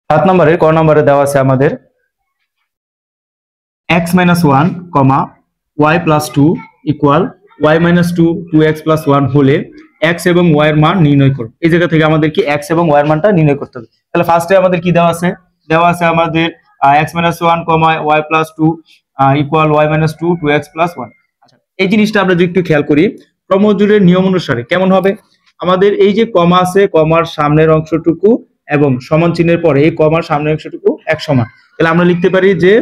7 নম্বরে ক নম্বরে দেওয়া আছে আমাদের x-1, y+2 equal y-2 2x + 1 হলে x এবং y এর মান নির্ণয় করো। এই জায়গা থেকে আমাদের কি x এবং y এর মানটা নির্ণয় করতে হবে। তাহলে ফার্স্টে আমাদের কি দেওয়া আছে? দেওয়া আছে আমাদের x-1, y+2 equal y-2 2x + 1। আচ্ছা, এই জিনিসটা আমরা যদি একটু খেয়াল করি, ক্রমজোড়ের নিয়ম অনুসারে কেমন হবে? আমাদের এই যে কমা আছে, কমার সামনের অংশটুকু এবং সমান চিহ্নের পরে এই কমার সামনের অংশটুকু এক সমান। তাহলে আমরা লিখতে পারি যে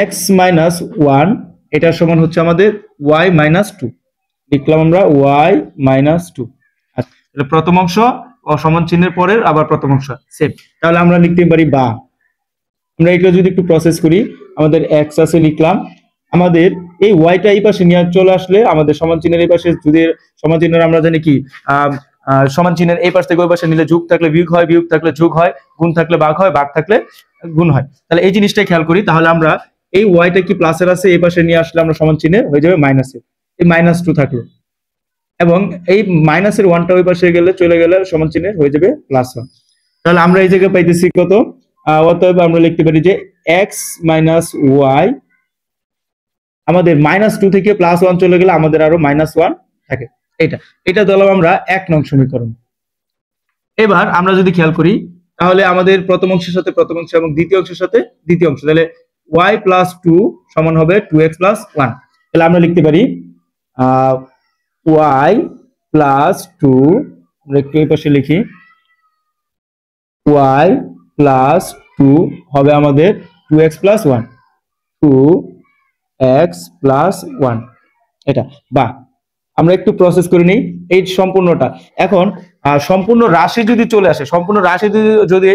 x-1 এটা সমান হচ্ছে আমাদের y-2, লিখলাম আমরা y-2। আচ্ছা, এটা প্রথম অংশ সমান চিহ্নের পরের আবার প্রথম অংশ সেম। তাহলে আমরা লিখতে পারি বা। আমরা এটা যদি একটু প্রসেস করি, আমাদের x আছে লিখলাম, আমাদের এই ওয়াইটা এই পাশে নিয়ে চলে আসলে আমাদের সমান চিহ্নের এই পাশে, যদি সমান চিহ্নের আমরা জানি কি সমান চিহ্নের এই পাশ থেকে ওই পাশে নিলে যোগ থাকলে বিয়োগ হয়, বিয়োগ থাকলে যোগ হয়, গুণ থাকলে ভাগ হয়, ভাগ থাকলে গুণ হয়। তাহলে এই জিনিসটাই খেয়াল করি। তাহলে আমরা এই ওয়াইটা কি প্লাসের আছে, এই পাশে নিয়ে আসলে আমরা সমান চিহ্নে হয়ে যাবে মাইনাসের, এই -2 থাকলো, এবং এই মাইনাসের ওয়ানটা ওই পাশে গেলে চলে গেলে সমান চিহ্নের হয়ে যাবে +1। তাহলে আমরা এই জায়গায় পাইতেছি কত? অতএব আমরা লিখতে পারি যে x - y, আমাদের -2 থেকে +1 চলে গেলে আমাদের আরো -1 থাকে। এটা দিলাম আমরা 1 নং সমীকরণ। এবার আমরা যদি খেয়াল করি, তাহলে আমাদের প্রথম অংশের সাথে প্রথম অংশ এবং দ্বিতীয় অংশের সাথে দ্বিতীয় অংশ, তাহলে y+2 সমান হবে 2x + 1। তাহলে আমরা লিখতে পারি y+2, আমরা একটু এই পাশে লিখি, y+2 হবে আমাদের 2x + 1, 2x + 1। এটা বা আমরা একটু প্রসেস করে নিই এই সম্পূর্ণটা। এখন সম্পূর্ণ রাশি যদি চলে আসে, সম্পূর্ণ রাশি যদি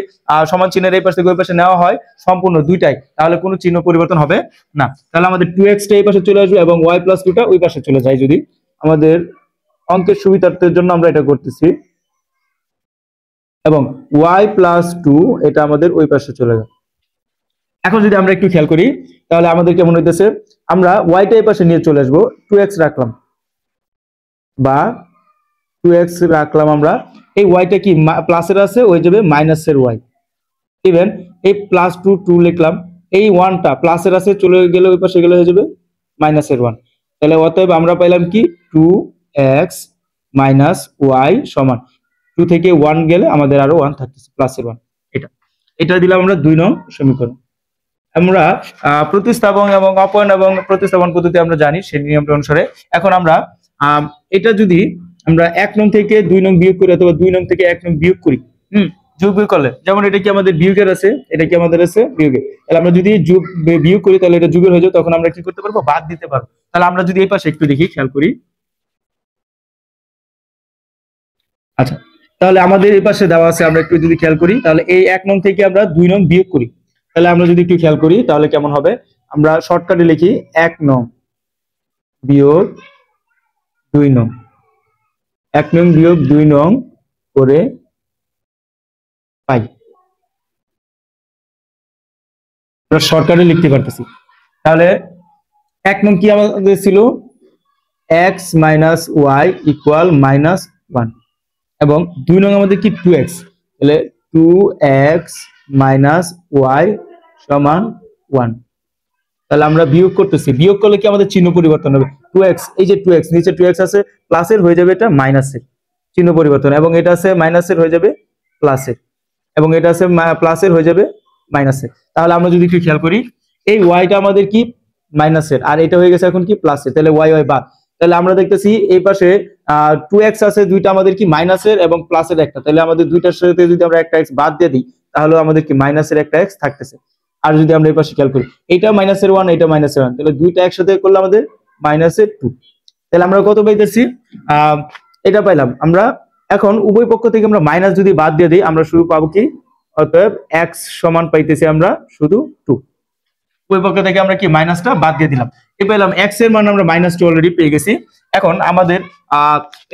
সমান চিহ্নের এই পাশ থেকে ওই পাশে নেওয়া হয় সম্পূর্ণ দুইটাই, তাহলে কোনো চিহ্ন পরিবর্তন হবে না। তাহলে আমাদের 2x টা এই পাশে চলে আসবে এবং y+2 টা ওই পাশে চলে যায়। যদি আমাদের অঙ্কের সুবিধার্থের জন্য আমরা এটা করতেছি, এবং y+2 এটা আমাদের ওই পাশে চলে যায়। এখন যদি আমরা একটু খেয়াল করি, তাহলে আমাদের কেমন হইতেছে? আমরা ওয়াইটা এই পাশে নিয়ে চলে আসবো, 2x রাখলাম বা 2x রাখলাম আমরা, এই ওয়াইটা কি প্লাসের আছে হয়ে যাবে মাইনাসের ওয়াই। ইভেন এই +2 2 লিখলাম, এই ওয়ানটা প্লাসের আছে চলে গেলে ওই পাশে গেলে হয়ে যাবে -1। তাহলে অতএব আমরা পাইলাম কি 2x - y সমান 2 থেকে 1 গেলে আমাদের আরো 1 থাকতেছে, +1। এটা দিলাম আমরা 2 নং সমীকরণ। আমরা প্রতিস্থাপন এবং অপয়ন এবং প্রতিস্থাপন পদ্ধতি আমরা জানি সেই নিয়মটা অনুসারে। এখন আমরা এটা যদি আমরা 1 নং থেকে 2 নং বিয়োগ করি অথবা 2 নং থেকে 1 নং বিয়োগ করি, যোগ বিয়োগ করলে, যেমন এটা কি আমাদের বিয়োগের আছে, এটা কি আমাদের আছে বিয়োগের, তাহলে আমরা যদি যোগ বিয়োগ করি তাহলে এটা যোগের হয়ে যাবে, তখন আমরা কি করতে পারবো? বাদ দিতে পারবো। তাহলে আমরা যদি এই পাশে একটু দেখি, খেয়াল করি। আচ্ছা, তাহলে আমাদের এই পাশে দেওয়া আছে, আমরা একটু যদি খেয়াল করি, তাহলে এই 1 নং থেকে আমরা 2 নং বিয়োগ করি, তাহলে আমরা যদি একটু খেয়াল করি তাহলে কেমন হবে? আমরা শর্টকাটে লিখি 1 নং বিয়োগ 2 নং, 1 নং বিয়োগ 2 নং করে পাই, আমরা শর্টকাটে লিখতে পারতেছি। তাহলে 1 নং কি আমাদের ছিল? x - y ইকুয়াল -1, এবং 2 নং আমাদের কি 2x, তাহলে 2x - y সমান 1। তাহলে আমরা বিয়োগ করতেছি, বিয়োগ করলে কি আমাদের চিহ্ন পরিবর্তন হবে? 2x, এই যে 2x নিচে 2x আছে, প্লাসের হয়ে যাবে এটা মাইনাসের, চিহ্ন পরিবর্তন, এবং এটা আছে মাইনাসের হয়ে যাবে প্লাসের, এবং এটা আছে প্লাসের হয়ে যাবে মাইনাসের। তাহলে আমরা যদি একটু খেয়াল করি, এই ওয়াইটা আমাদের কি মাইনাসের, আর এটা হয়ে গেছে এখন কি প্লাসের, তাহলে ওয়াই ওয়াই বাদ। তাহলে আমরা দেখতেছি এই পাশে 2x আছে, দুইটা আমাদের কি মাইনাসের এবং প্লাসের একটা, তাহলে আমাদের দুইটার সাথে যদি আমরা একটা x বাদ দিয়ে দিই তাহলে আমাদের কি মাইনাসের একটা x থাকতেছে। আর যদি আমরা এই পাশে খেয়াল করি, এটা -1 এটা -1, তাহলে দুইটা একসাথে করলে আমাদের -2। তাহলে আমরা কত পাইতেছি? এটা পাইলাম আমরা। এখন উভয় পক্ষ থেকে আমরা মাইনাস যদি বাদ দিয়ে দিই, আমরা শুধু পাবো কি? অতএব x সমান পাইতেছি আমরা শুধু 2। উভয় পক্ষ থেকে আমরা কি মাইনাসটা বাদ দিয়ে দিলাম, এই পেলাম x এর মান আমরা -2 অলরেডি পেয়ে গেছি। এখন আমাদের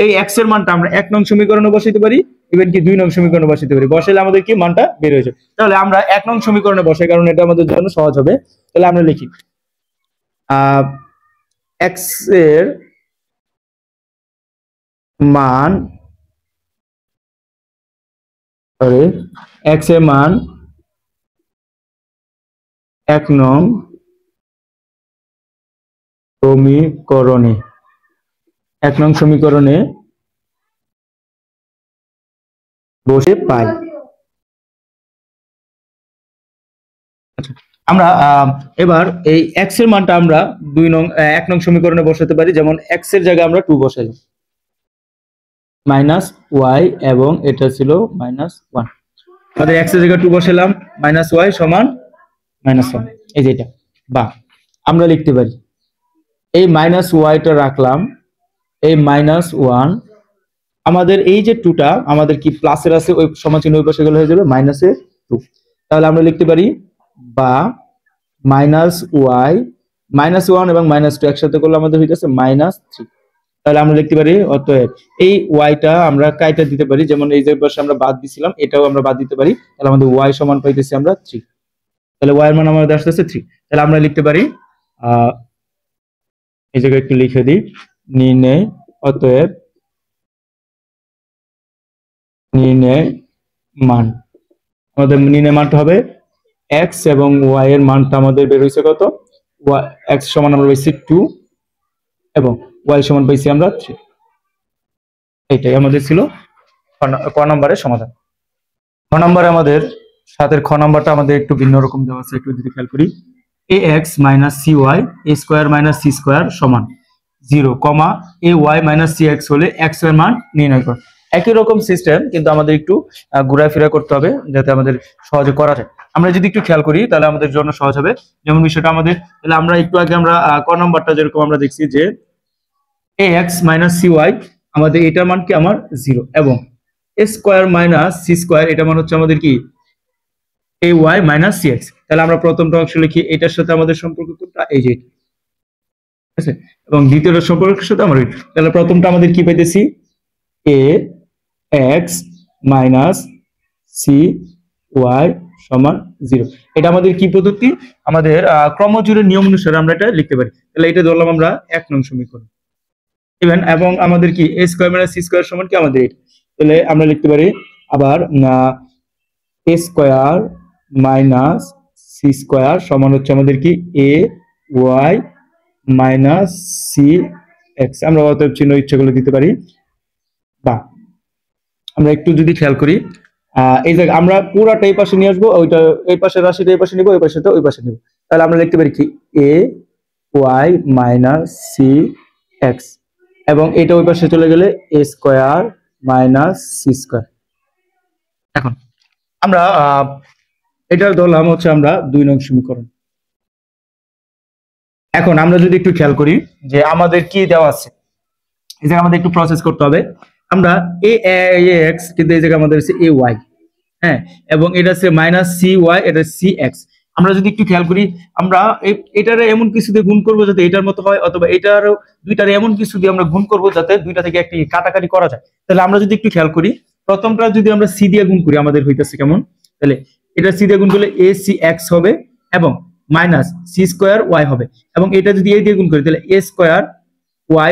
এই x এর মানটা আমরা 1 নং সমীকরণে বসাইতে পারি, ইভেন কি 2 নং সমীকরণে বসাইতে পারি, বসাইলে আমাদের কি মানটা বের হয়ে যাবে। তাহলে আমরা 1 নং সমীকরণে বসাই, কারণ এটা আমাদের জন্য সহজ হবে। তাহলে আমরা লিখি x এর মান সরি, এক্স এর মান 1 নং সমীকরণে 1 নং সমীকরণে বসে পাই। আমরা এবার এই এক্স এর মানটা আমরা 1 নং সমীকরণে বসাতে পারি, যেমন এক্স এর জায়গায় আমরা 2 বসাই, মাইনাস ওয়াই এবং এটা ছিল -1। আমাদের এক্স এর জায়গায় 2 বসালাম, মাইনাস ওয়াই সমান -1, এই যেটা। বা আমরা লিখতে পারি এই মাইনাস ওয়াইটা রাখলাম, এই -1, আমাদের এই যে 2টা আমাদের কি প্লাসের আছে, ওই সমাচিহ্ন ওই পাশে গেলে হয়ে যাবে -2। তাহলে আমরা লিখতে পারি বা -y, -1 এবং -2 একসাথে করলে আমাদের হইতেছে -3। তাহলে আমরা লিখতে পারি অতএব এই ওয়াইটা আমরা কাইটা দিতে পারি, যেমন এই যে পাশে আমরা বাদ দিছিলাম এটাও আমরা বাদ দিতে পারি, তাহলে আমাদের ওয়াই সমান পাইতেছি আমরা 3। তাহলে ওয়াই এর মান আমাদের আসতেছে 3। তাহলে আমরা লিখতে পারি এই জায়গায় একটু লিখে দিই, নির্ণয় অতএব নির্ণয় মান, আমাদের নির্ণয় মানটা হবে এক্স এবং ওয়াই এর মানটা আমাদের বের হয়েছে কত, এক্স সমান আমরা পাইছি 2 এবং ওয়াই সমান পাইছি আমরা 3। এইটাই আমাদের ছিল ক নম্বরের সমাধান। খ নম্বরে আমাদের সাথের খ নম্বরটা আমাদের একটু ভিন্ন রকম দেওয়া আছে, একটু যদি খেয়াল করি, ax - cy a square - c square সমান 0, ay - cx হলে x এর মান নির্ণয় করো। একই রকম সিস্টেম, কিন্তু আমাদের একটু ঘোরাফেরা করতে হবে যাতে আমাদের সহজে করা যায়। আমরা যদি একটু খেয়াল করি তাহলে আমাদের জন্য সহজ হবে। যেমন বিষয়টা আমাদের, তাহলে আমরা একটু আগে আমরা ক নম্বরটা যেরকম আমরা দেখছি যে ax - cy, আমাদের এটার মান কি আমার 0 এবং a স্কয়ার - c স্কয়ার এটার মান হচ্ছে আমাদের কি ay - cx। তাহলে আমরা প্রথমটা অংশ লিখি, এটার সাথে আমাদের সম্পর্ক কোনটা, এই যে, ঠিক আছে, এবং দ্বিতীয়টা সম্পর্কের সাথে আমরা, তাহলে প্রথমটা আমাদের কি পাইতেছি a x - c y সমান 0। এটা আমাদের কি পদ্ধতি, আমাদের ক্রমজোড়ের নিয়ম অনুসারে আমরা এটা লিখতে পারি। তাহলে এটা ধরলাম আমরা 1 নং সমীকরণ। ইভেন এবং আমাদের কি a স্কয়ার - c স্কয়ার সমান কি আমাদের এটা, তাহলে আমরা লিখতে পারি আবার a স্কয়ার - c স্কয়ার সমান হচ্ছে আমাদের কি ay - cx। আমরা অতএব চিহ্ন ইচ্ছা করলে দিতে পারি। বা আমরা একটু যদি খেয়াল করি এই জায়গায় আমরা পুরাটা এই পাশে নিয়ে আসবো, ওইটা এই পাশে রাশিটা এই পাশে নিব, এই পাশেটা ওই পাশে নিব। তাহলে আমরা লিখতে পারি কি ay - cx এবং এটা ওই পাশে চলে গেলে a স্কয়ার - c স্কয়ার। এখন আমরা এটা ধরলাম হচ্ছে আমরা 2 নং সমীকরণ। এখন আমরা যদি একটু খেয়াল করি যে আমাদের কি দেওয়া আছে, এই জায়গায় আমাদের একটু প্রসেস করতে হবে। আমরা ax কিন্তু এই জায়গায় আমাদের আছে ay, হ্যাঁ, এবং এটা আছে -cy, এটা cx। আমরা যদি একটু খেয়াল করি, আমরা এটারে এমন কিছু দিয়ে গুণ করব যাতে এটার মতো হয়, অথবা এটারও দুইটারে এমন কিছু দিয়ে আমরা গুণ করব যাতে দুইটা থেকে একটি কাটাকাটি করা যায়। তাহলে আমরা যদি একটু খেয়াল করি, প্রথমটা যদি আমরা c দিয়ে গুণ করি আমাদের হইতেছে কেমন, তাহলে এটা c দিয়ে গুণ করলে acx হবে এবং -c স্কয়ার y হবে, এবং এটা যদি a দিয়ে গুণ করি তাহলে a স্কয়ার y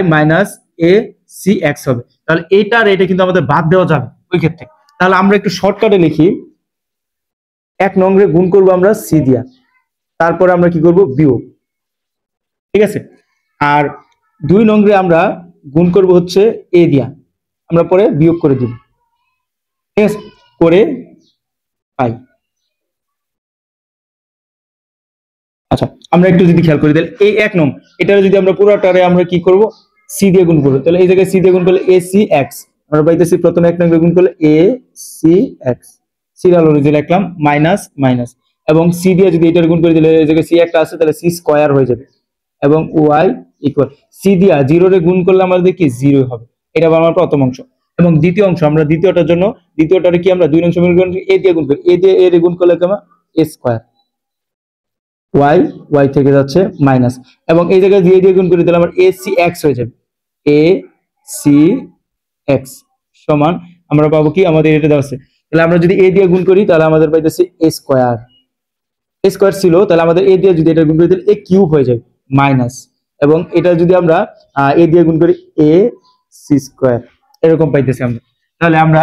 acx হবে। তাহলে এটা আর এটা কিন্তু আমাদের বাদ দেওয়া যাবে ওই ক্ষেত্রে। তাহলে আমরা একটু শর্টকাটে লিখি, 1 নং রে গুণ করব আমরা c দিয়া, তারপরে আমরা কি করব বিয়োগ, ঠিক আছে, আর 2 নং রে আমরা গুণ করব হচ্ছে a দিয়া, আমরা পরে বিয়োগ করে দিব, ঠিক আছে, করে পাই। আচ্ছা, আমরা একটু যদি খেয়াল করি তাহলে এই 1 নং এটারে যদি আমরা পুরোটারে আমরা কি করব c দিয়ে গুণ করব, তাহলে এই জায়গায় c দিয়ে গুণ করলে acx আমরা পাইতেছি, প্রথমে 1 নং রে গুণ করলে acx, সিরিয়াল অনুযায়ী লিখলাম মাইনাস মাইনাস, এবং c দিয়ে যদি এটার গুণ করে দিলে এই জায়গায় c একটা আছে তাহলে c স্কয়ার হয়ে যাবে, এবং y ইকুয়াল c দিয়া 0 রে গুণ করলে আমাদের কি 0 হবে। এটা আমার প্রথম অংশ। এবং দ্বিতীয় অংশ, আমরা দ্বিতীয়টার জন্য দ্বিতীয়টারে কি আমরা 2 নং সমীকরণ a দিয়ে গুণ করি, a দিয়ে a রে গুণ করলে কেমন a স্কয়ার, y থেকে যাচ্ছে মাইনাস, এবং এই জায়গায় দিয়ে দিয়ে গুণ করে দিলে আমার acx হয়ে যাবে, acx সমান আমরা পাবো কি আমাদের এটা দেওয়া আছে। তাহলে আমরা যদি a দিয়ে গুণ করি তাহলে আমাদের পাইতেছে a স্কয়ার ছিল, তাহলে আমাদের a দিয়ে যদি এটা গুণ করি তাহলে a কিউব হয়ে যাবে মাইনাস, এবং এটা যদি আমরা a দিয়ে গুণ করি a c স্কয়ার, এরকম পাইতেছি আমরা। তাহলে আমরা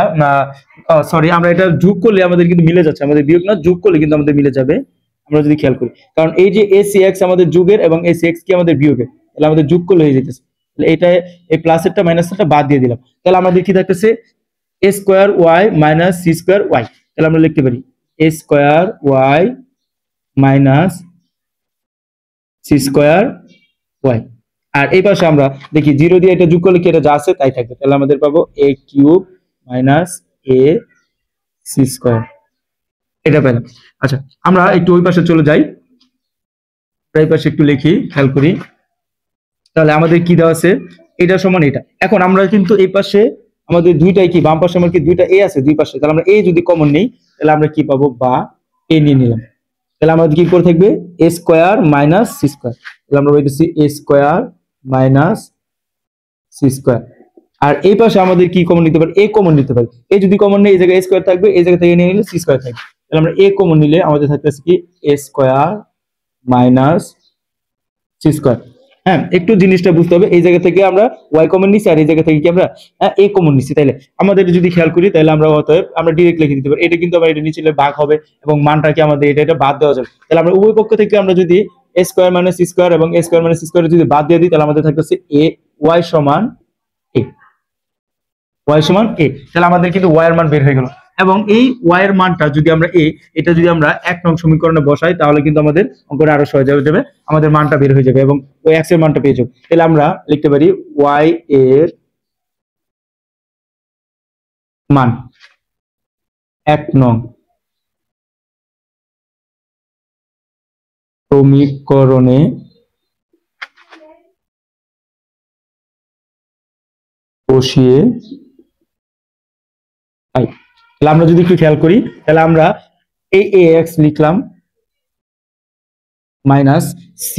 সরি, আমরা এটা যোগ করলে আমাদের কিন্তু মিলে যাচ্ছে, আমাদের বিয়োগ না, যোগ করলে কিন্তু আমাদের মিলে যাবে আমরা যদি খেয়াল করি। কারণ এই যে acx আমাদের যোগের এবং acx কি আমাদের বিয়োগের, তাহলে আমাদের যোগ করলে হয়ে যেতেছে। তাহলে এটা এই প্লাসেরটা মাইনাসেরটা বাদ দিয়ে দিলাম, তাহলে আমাদের কি থাকতেছে a square y minus c square y। তাহলে আমরা লিখতে পারি a square y minus c square y। আর এই পাশে আমরা দেখি 0 দিয়ে এটা যোগ করলে কি এটা যা আছে তাই থাকবে, তাহলে আমাদের পাবো a cube minus a c square, এটা পেলাম। আচ্ছা, আমরা একটু ওই পাশে চলে যাই, এই পাশে একটু লিখি, খেয়াল করি। তাহলে আমাদের কি দেওয়া আছে, এটা সমান এটা। এখন আমরা কিন্তু এই পাশে আমাদের দুইটাই কি, বাম পাশে আমার কি দুইটা a আছে দুই পাশে, তাহলে আমরা a যদি কমন নেই তাহলে আমরা কি পাবো, বা a নিয়ে নিলাম, তাহলে আমাদের কি করে থাকবে a square minus c square. তাহলে আমরা বলতেছি a square minus c square. আর এই পাশে আমাদের কি কমন নিতে পারি, a কমন নিতে পারি। a যদি কমন নেই এই জায়গায় a স্কয়ার থাকবে, এই জায়গা থেকে নিয়ে নিলে c স্কয়ার থাকবে। তাহলে আমরা a কমন নিলে আমাদের থাকতেছে কি a square minus c square. হ্যাঁ, একটু জিনিসটা বুঝতে হবে, এই জায়গা থেকে আমরা y কমন নিছি আর এই জায়গা থেকে কি আমরা a কমন নিছি। তাইলে আমাদের যদি খেয়াল করি তাহলে আমরা অতএব আমরা ডাইরেক্ট লিখে দিতে পারি, এটা কিন্তু আবার এটা নিচে ভাগ হবে এবং মানটাকে আমাদের এটা বাদ দেওয়া যাবে। তাহলে আমরা উভয় পক্ষ থেকে আমরা যদি a square minus c square এবং a square minus c square যদি বাদ দিয়ে দিই তাহলে আমাদের থাকতেছে a y সমান a, y সমান a। তাহলে আমাদের কিন্তু y এর মান বের হয়ে গেল, এবং এই y এর মানটা যদি আমরা এটা যদি আমরা 1 নং সমীকরণে বসাই তাহলে কিন্তু আমাদের অঙ্কটা আরো সহজ হয়ে যাবে, আমাদের মানটা বের হয়ে যাবে এবং ওই x এর মানটা পেয়ে যাব। তাহলে আমরা লিখতে পারি y এর মান 1 নং সমীকরণে বসিয়ে পাই। তাহলে আমরা যদি একটু খেয়াল করি তাহলে আমরা এই ax লিখলাম মাইনাস c,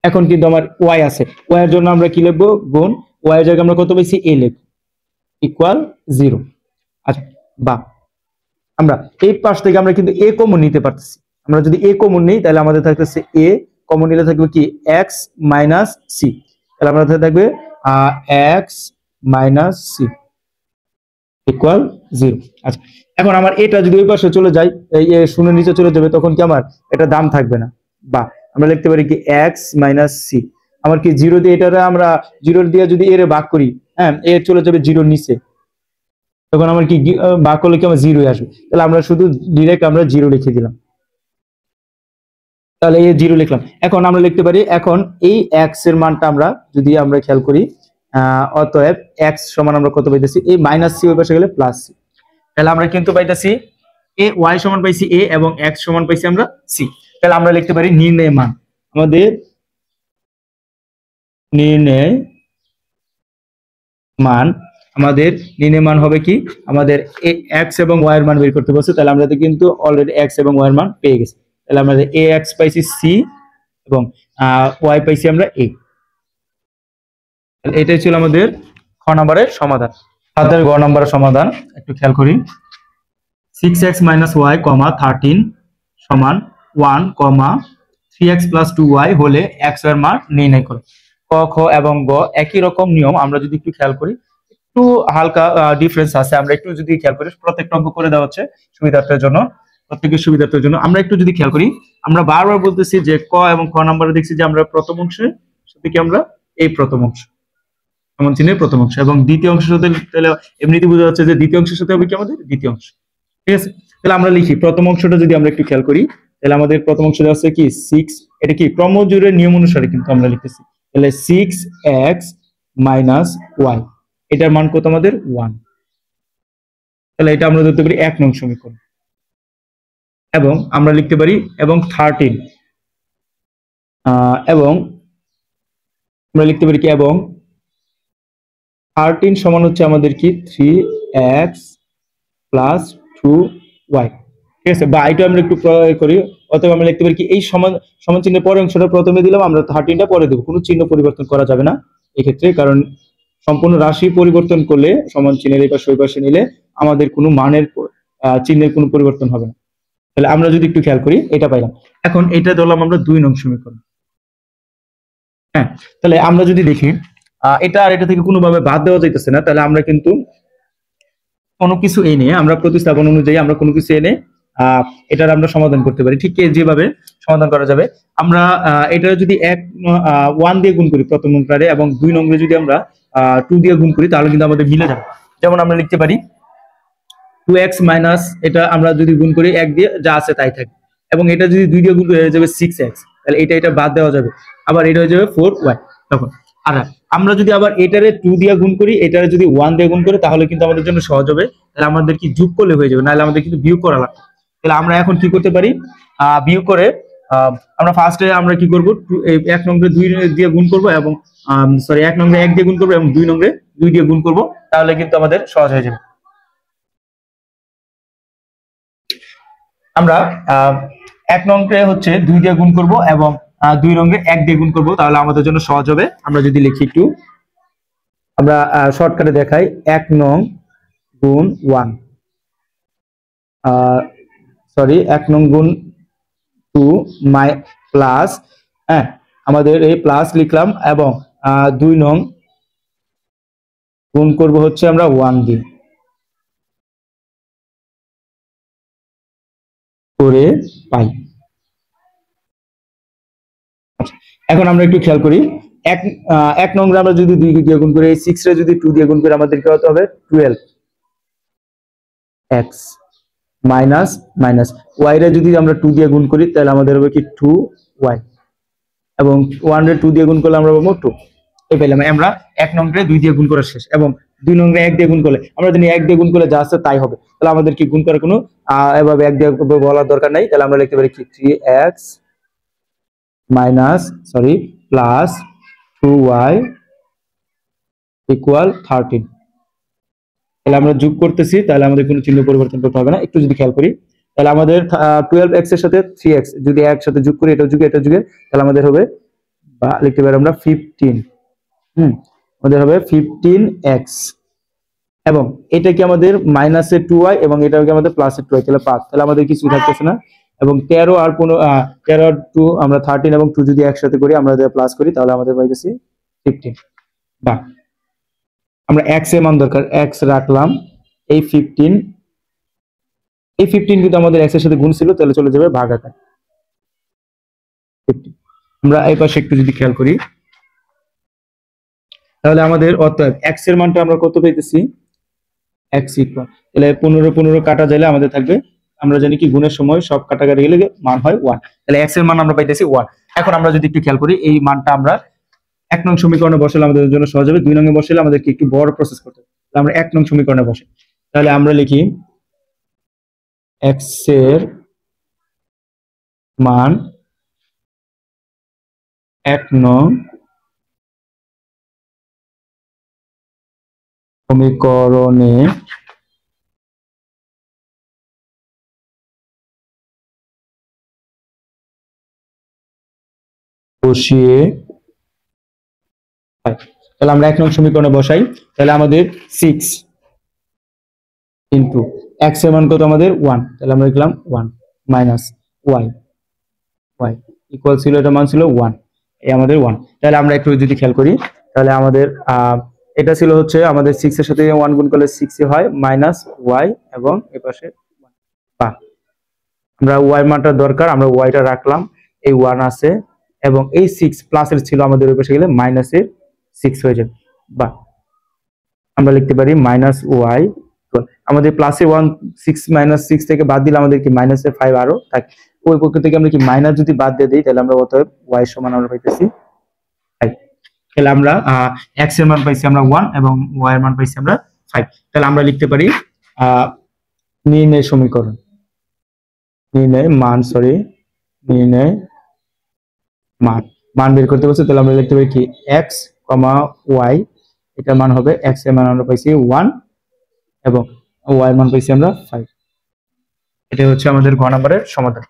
এখন কিন্তু আমার y আছে, y এর জন্য আমরা কি লিখবো, গুণ y এর জায়গায় আমরা কত পাইছি a লিখব, ইকুয়াল 0। আচ্ছা, বা আমরা এই পাশ থেকে আমরা কিন্তু a কমন নিতে পারতেছি, আমরা যদি a কমন নিই তাহলে আমাদের থাকতেছে a কমন নিলে থাকবে কি x মাইনাস c, তাহলে আমাদের থাকবে x মাইনাস c ইকুয়াল 0। আচ্ছা, এখন আমার এটা যদি ওই পাশে চলে যায়, এই শূন্যের নিচে চলে যাবে, তখন কি আমার এটা দাম থাকবে না, বা আমরা লিখতে পারি কি x মাইনাস c। আমার কি 0 দিয়ে এটা আমরা 0 দিয়ে যদি এর ভাগ করি, হ্যাঁ এ চলে যাবে 0 নিচে, তখন আমার কি ভাগ করলে কি আমার 0 আসবে, তাহলে আমরা শুধু ডাইরেক্ট আমরা 0 লিখে দিলাম, তাহলে এই 0 লিখলাম। এখন আমরা লিখতে পারি, এখন এই x এর মানটা আমরা যদি আমরা খেয়াল করি, অতএব x সমান আমরা কত পাইতেছি, এই মাইনাস c ওই পাশে গেলে প্লাস c, তাহলে আমরা কিন্তু পাইতেছি y সমান পাইছি a এবং x সমান পাইছি আমরা c। তাহলে আমরা লিখতে পারি নির্ণয় মান, আমাদের নির্ণয় মান, আমাদের নির্ণয় মান হবে কি, আমাদের x এবং y এর মান বের করতে বলছে, তাহলে আমরা কিন্তু অলরেডি x এবং y এর মান পেয়ে গেছি। তাহলে আমরা ax পাইছি c এবং y পাইছি আমরা a। এটাই ছিল আমাদের খ নম্বরের সমাধান। আমাদের গ নম্বরের সমাধান একটু খেয়াল করি, 6x মাইনাস y, 13 সমান 1, 3x প্লাস 2y হলে x এর মান নির্ণয় করো। ক, খ এবং গ একই রকম নিয়ম, আমরা যদি একটু খেয়াল করি একটু হালকা ডিফারেন্স আছে, আমরা একটু যদি খেয়াল করি, প্রত্যেকটা অঙ্ক করে দেওয়া হচ্ছে সুবিধার্থের জন্য, প্রত্যেকের সুবিধার্থের জন্য। আমরা একটু যদি খেয়াল করি, আমরা বারবার বলতেছি যে ক এবং খ নম্বরে দেখছি যে আমরা প্রথম অংশে সাথে কি আমরা এই প্রথম অংশ সমান চিহ্নের প্রথম অংশ, এবং দ্বিতীয় অংশের সাথে তাহলে এমনিতে বোঝা যাচ্ছে যে দ্বিতীয় অংশের সাথে হবে কি আমাদের দ্বিতীয় অংশ, ঠিক আছে। তাহলে আমরা লিখি প্রথম অংশটা যদি আমরা একটু খেয়াল করি, তাহলে আমাদের প্রথম অংশ দেওয়া আছে কি 6, এটা কি ক্রমজোড়ের নিয়ম অনুসারে কিন্তু আমরা লিখতেছি, তাহলে 6x মাইনাস y, এটার মান কত আমাদের 1, তাহলে এটা আমরা ধরতে পারি 1 নং সমীকরণ। এবং আমরা লিখতে পারি এবং 13 এবং আমরা লিখতে পারি কি, এবং 13 সমান হচ্ছে আমাদের কি 3x প্লাস 2y, ঠিক আছে। বা এটা আমরা একটু প্রয়োগ করি, অথবা আমরা লিখতে পারি কি এই সমান সমান চিহ্নের পরের অংশটা প্রথমে দিলাম, আমরা 13টা পরে দেবো, কোনো চিহ্ন পরিবর্তন করা যাবে না এক্ষেত্রে, কারণ সম্পূর্ণ রাশি পরিবর্তন করলে সমান চিহ্নের এই পাশে ওই পাশে নিলে আমাদের কোনো মানের চিহ্নের কোনো পরিবর্তন হবে না। তাহলে আমরা যদি একটু খেয়াল করি এটা পাইলাম। এখন এটা ধরলাম আমরা 2 নং সমীকরণ, হ্যাঁ। তাহলে আমরা যদি দেখি এটা আর এটা থেকে কোনোভাবে বাদ দেওয়া যাইতেছে না, তাহলে আমরা কিন্তু কোনো কিছু এনে আমরা প্রতিস্থাপন অনুযায়ী আমরা কোনো কিছু এনে এটার আমরা সমাধান করতে পারি। ঠিক যেভাবে সমাধান করা যাবে, আমরা এটা যদি 1 দিয়ে গুণ করি প্রথম নম্বরে এবং 2 নম্বরে যদি আমরা 2 দিয়ে গুণ করি তাহলে কিন্তু আমাদের মিলে যাবে। যেমন আমরা লিখতে পারি 2x মাইনাস, এটা আমরা যদি গুণ করি 1 দিয়ে যা আছে তাই থাকবে, এবং এটা যদি 2 দিয়ে গুণ করি হয়ে যাবে 6x, তাহলে এটা বাদ দেওয়া যাবে, আবার এটা হয়ে যাবে 4y তখন। আর আমরা যদি আবার এটারে 2 দিয়ে গুণ করি, এটারে যদি 1 দিয়ে গুণ করি তাহলে কিন্তু আমাদের জন্য সহজ হবে, তাহলে আমাদের কি যোগ করলে হয়ে যাবে, নাহলে আমাদের কিন্তু বিয়োগ করা লাগবে। তাহলে আমরা এখন কি করতে পারি, বিয়োগ করে আমরা ফার্স্টে আমরা কি করব, 1 নম্বরে 2 দিয়ে গুণ করব এবং সরি 1 নম্বরে 1 দিয়ে গুণ করব এবং 2 নম্বরে 2 দিয়ে গুণ করব, তাহলে কিন্তু আমাদের সহজ হয়ে যাবে। আমরা 1 নম্বরে হচ্ছে 2 দিয়ে গুণ করব এবং 2 নম্বরে 1 দিয়ে গুণ করব, তাহলে আমাদের জন্য সহজ হবে। আমরা যদি লিখি একটু, আমরা শর্টকাটে দেখাই, 1 নং গুণ 1 সরি 1 নং গুণ 2 মাই প্লাস, হ্যাঁ আমাদের এই প্লাস লিখলাম এবং 2 নং গুণ করব হচ্ছে আমরা 1 দিয়ে করে পাই। এখন আমরা একটু খেয়াল করি, 1 নং আমরা যদি 2 দিয়ে গুণ করি, এই 6 রে যদি 2 দিয়ে গুণ করি আমাদের কি হতে হবে, 12x মাইনাস মাইনাস y রে যদি আমরা 2 দিয়ে গুণ করি তাহলে আমাদের হবে কি 2y, এবং 1 রে 2 দিয়ে গুণ করলে আমরা পাবো 2। এই পেলাম আমরা 1 নং রে 2 দিয়ে গুণ করা শেষ, এবং 2 নং রে 1 দিয়ে গুণ করলে আমরা জানি 1 দিয়ে গুণ করলে যা আছে তাই হবে, তাহলে আমাদের কি গুণ করার কোনো এভাবে 1 দিয়ে বলার দরকার নাই। তাহলে আমরা লিখতে পারি কি 3x minus sorry plus 2y equal 13। তাহলে আমরা যোগ করতেছি, তাহলে আমাদের কোনো চিহ্ন পরিবর্তন করতে হবে না। একটু যদি খেয়াল করি তাহলে আমাদের 12x এর সাথে 3x যদি একসাথে যোগ করি, এটা যুগে তাহলে আমাদের হবে, বা লিখতে পারি আমরা 15, আমাদের হবে 15x, এবং এটা কি আমাদের মাইনাসের 2y এবং এটা কি আমাদের প্লাসের 2y, তাহলে 5, তাহলে আমাদের কিছু থাকতেছে না। এবং 13 আর 13 আর 2 আমরা 13 এবং 2 যদি একসাথে করি, আমরা যদি প্লাস করি তাহলে আমাদের পাইতেছি 15। বা আমরা x এর মান দরকার, x রাখলাম, এই 15 কিন্তু আমাদের x এর সাথে গুণ ছিল, তাহলে চলে যাবে ভাগ আকার 15। আমরা এই পাশে একটু যদি খেয়াল করি তাহলে আমাদের অতএব x এর মানটা আমরা কত পেয়েছি, x ইকুয়াল, তাহলে 15 কাটা যাইলে আমাদের থাকবে, আমরা জানি কি গুণের সময় সব কাটাকাটি গেলে মান হয় 1, তাহলে x এর মান আমরা পাইতেছি 1। এখন আমরা যদি একটু খেয়াল করি এই মানটা আমরা 1 নং সমীকরণে বসালে আমাদের জন্য সহজ হবে, 2 নং এ বসালে আমাদেরকে একটু বড় প্রসেস করতে হবে। আমরা 1 নং সমীকরণে বসে, তাহলে আমরা লিখি x এর মান 1 নং সমীকরণে বসিয়ে, তাহলে আমরা 1 নং সমীকরণে বসাই, তাহলে আমাদের 6 ইনটু x এর মান কত আমাদের 1, তাহলে আমরা লিখলাম 1 মাইনাস y ইকুয়াল ছিল, এটা মান ছিল 1, এই আমাদের 1। তাহলে আমরা একটু যদি খেয়াল করি তাহলে আমাদের এটা ছিল হচ্ছে আমাদের 6 এর সাথে 1 গুণ করলে 6 হয় মাইনাস y, এবং এই পাশে বা আমরা y মানটা দরকার, আমরা yটা রাখলাম, এই 1 আছে এবং এই 6 প্লাসের ছিল আমাদের ওই পাশে গেলে মাইনাসের 6 হয়ে যাবে, বা আমরা লিখতে পারি মাইনাস y, আমাদের প্লাসে 1 6 মাইনাস 6 থেকে বাদ দিলে আমাদের কি মাইনাসে 5 আরো থাকে, ওই পক্ষ থেকে আমরা কি মাইনাস যদি বাদ দিয়ে দিই তাহলে আমরা অতএব y সমান আমরা পাইতেছি 5। তাহলে আমরা x এর মান পাইছি আমরা 1 এবং y এর মান পাইছি আমরা 5। তাহলে আমরা লিখতে পারি নির্ণয় সমীকরণ, নির্ণয় মান বের করতে বলছে, তাহলে আমরা লিখতে পারি কি x, y, এটার মান হবে, x এর মান আমরা পাইছি 1 এবং y এর মান পাইছি আমরা 5। এটা হচ্ছে আমাদের ঘ নম্বরের সমাধান।